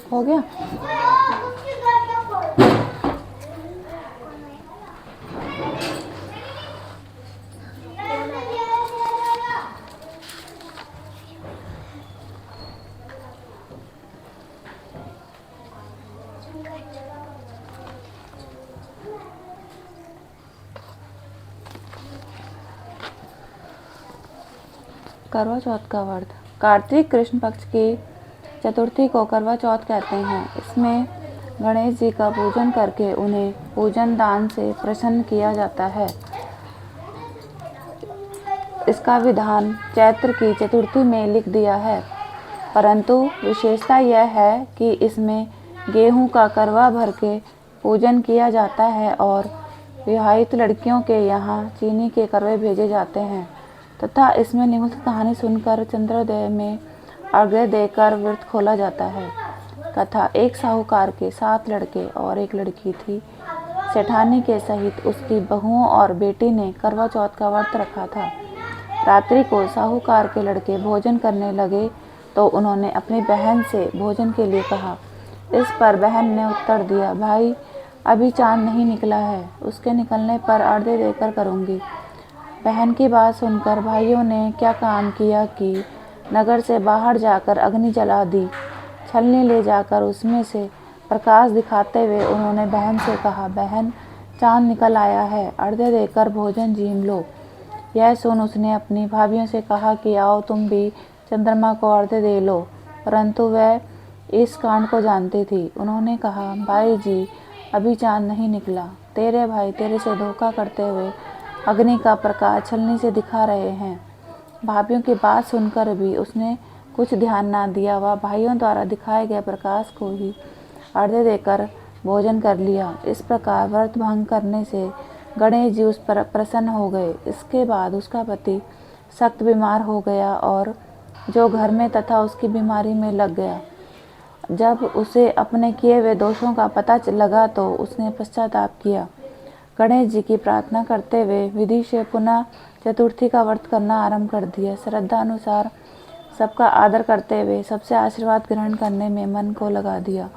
हो गया। करवा चौथ का व्रत। कार्तिक कृष्ण पक्ष की चतुर्थी को करवा चौथ कहते हैं। इसमें गणेश जी का पूजन करके उन्हें पूजन दान से प्रसन्न किया जाता है। इसका विधान चैत्र की चतुर्थी में लिख दिया है, परंतु विशेषता यह है कि इसमें गेहूं का करवा भर के पूजन किया जाता है और विवाहित लड़कियों के यहाँ चीनी के करवे भेजे जाते हैं तथा इसमें निम्नलिखित कहानी सुनकर चंद्रोदय में अर्घ्य देकर व्रत खोला जाता है। कथा। एक साहूकार के 7 लड़के और एक लड़की थी। सेठानी के सहित उसकी बहुओं और बेटी ने करवा चौथ का व्रत रखा था। रात्रि को साहूकार के लड़के भोजन करने लगे तो उन्होंने अपनी बहन से भोजन के लिए कहा। इस पर बहन ने उत्तर दिया, भाई अभी चांद नहीं निकला है, उसके निकलने पर अर्घ्य देकर करूँगी। बहन की बात सुनकर भाइयों ने क्या काम किया कि नगर से बाहर जाकर अग्नि जला दी। छलनी ले जाकर उसमें से प्रकाश दिखाते हुए उन्होंने बहन से कहा, बहन चांद निकल आया है, अर्घ्य देकर भोजन जीम लो। यह सुन उसने अपनी भाभियों से कहा कि आओ तुम भी चंद्रमा को अर्घ्य दे लो, परंतु वह इस कांड को जानती थी। उन्होंने कहा, भाई जी अभी चांद नहीं निकला, तेरे भाई तेरे से धोखा करते हुए अग्नि का प्रकाश छलनी से दिखा रहे हैं। भाभियों की बात सुनकर भी उसने कुछ ध्यान ना दिया। वह भाइयों द्वारा दिखाए गए प्रकाश को ही अर्घ्य देकर भोजन कर लिया। इस प्रकार व्रत भंग करने से गणेश जी उस पर प्रसन्न हो गए। इसके बाद उसका पति सख्त बीमार हो गया और जो घर में तथा उसकी बीमारी में लग गया। जब उसे अपने किए हुए दोषों का पता लगा तो उसने पश्चाताप किया। गणेश जी की प्रार्थना करते हुए विधि से पुनः चतुर्थी का व्रत करना आरंभ कर दिया। श्रद्धा अनुसार सबका आदर करते हुए सबसे आशीर्वाद ग्रहण करने में मन को लगा दिया।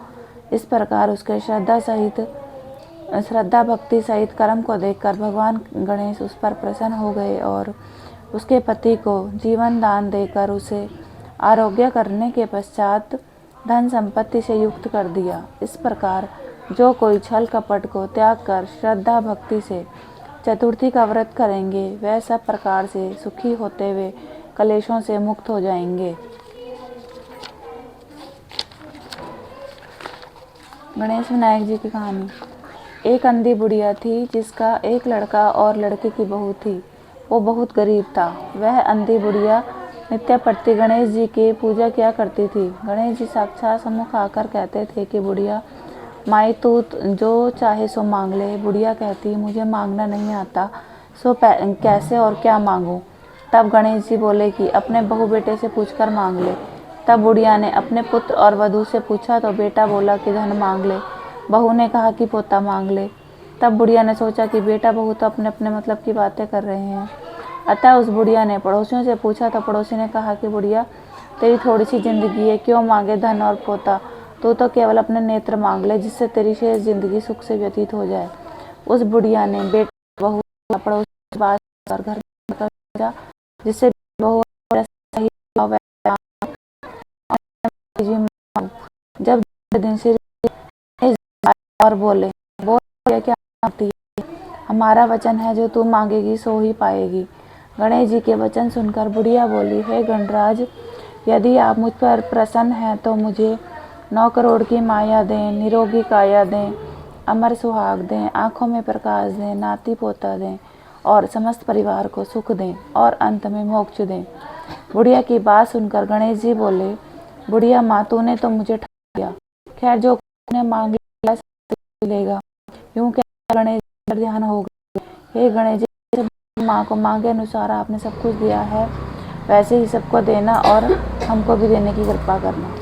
इस प्रकार उसके श्रद्धा भक्ति सहित कर्म को देखकर भगवान गणेश उस पर प्रसन्न हो गए और उसके पति को जीवन दान देकर उसे आरोग्य करने के पश्चात धन संपत्ति से युक्त कर दिया। इस प्रकार जो कोई छल कपट को त्याग कर श्रद्धा भक्ति से चतुर्थी का व्रत करेंगे वह सब प्रकार से सुखी होते हुए कलेशों से मुक्त हो जाएंगे। गणेश विनायक जी की कहानी। एक अंधी बुढ़िया थी जिसका एक लड़का और लड़के की बहू थी। वो बहुत गरीब था। वह अंधी बुढ़िया नित्य प्रति गणेश जी की पूजा किया करती थी। गणेश जी साक्षात सम्मुख आकर कहते थे कि बुढ़िया माई तू जो चाहे सो मांग ले। बुढ़िया कहती, मुझे मांगना नहीं आता, सो कैसे और क्या मांगूं। तब गणेश जी बोले कि अपने बहू बेटे से पूछकर मांग ले। तब बुढ़िया ने अपने पुत्र और वधू से पूछा तो बेटा बोला कि धन मांग ले, बहू ने कहा कि पोता मांग ले। तब बुढ़िया ने सोचा कि बेटा बहू तो अपने अपने मतलब की बातें कर रहे हैं, अतः उस बुढ़िया ने पड़ोसियों से पूछा तो पड़ोसी ने कहा कि बुढ़िया तेरी थोड़ी सी जिंदगी है, क्यों मांगे धन और पोता, तू तो केवल अपने नेत्र मांग ले जिससे तेरी शेष जिंदगी सुख से व्यतीत हो जाए। उस बुढ़िया ने बेटा बहू पड़ोसी बात कर घर में भेजा, जिससे बहू जब दिन से और बोले क्या मांगती है, हमारा वचन है जो तू मांगेगी सो ही पाएगी। गणेश जी के वचन सुनकर बुढ़िया बोली, हे गणराज, यदि आप मुझ पर प्रसन्न हैं तो मुझे 9 करोड़ की माया दें, निरोगी काया दें, अमर सुहाग दें, आँखों में प्रकाश दें, नाती पोता दें और समस्त परिवार को सुख दें और अंत में मोक्ष दें। बुढ़िया की बात सुनकर गणेश जी बोले, बुढ़िया माँ तूने तो मुझे ठग दिया, खैर जो मांग लेगा। यूं क्या गणेश जी ध्यान हो गए, हे गणेश जी माँ को मांगे अनुसार आपने सब कुछ दिया है, वैसे ही सबको देना और हमको भी देने की कृपा करना।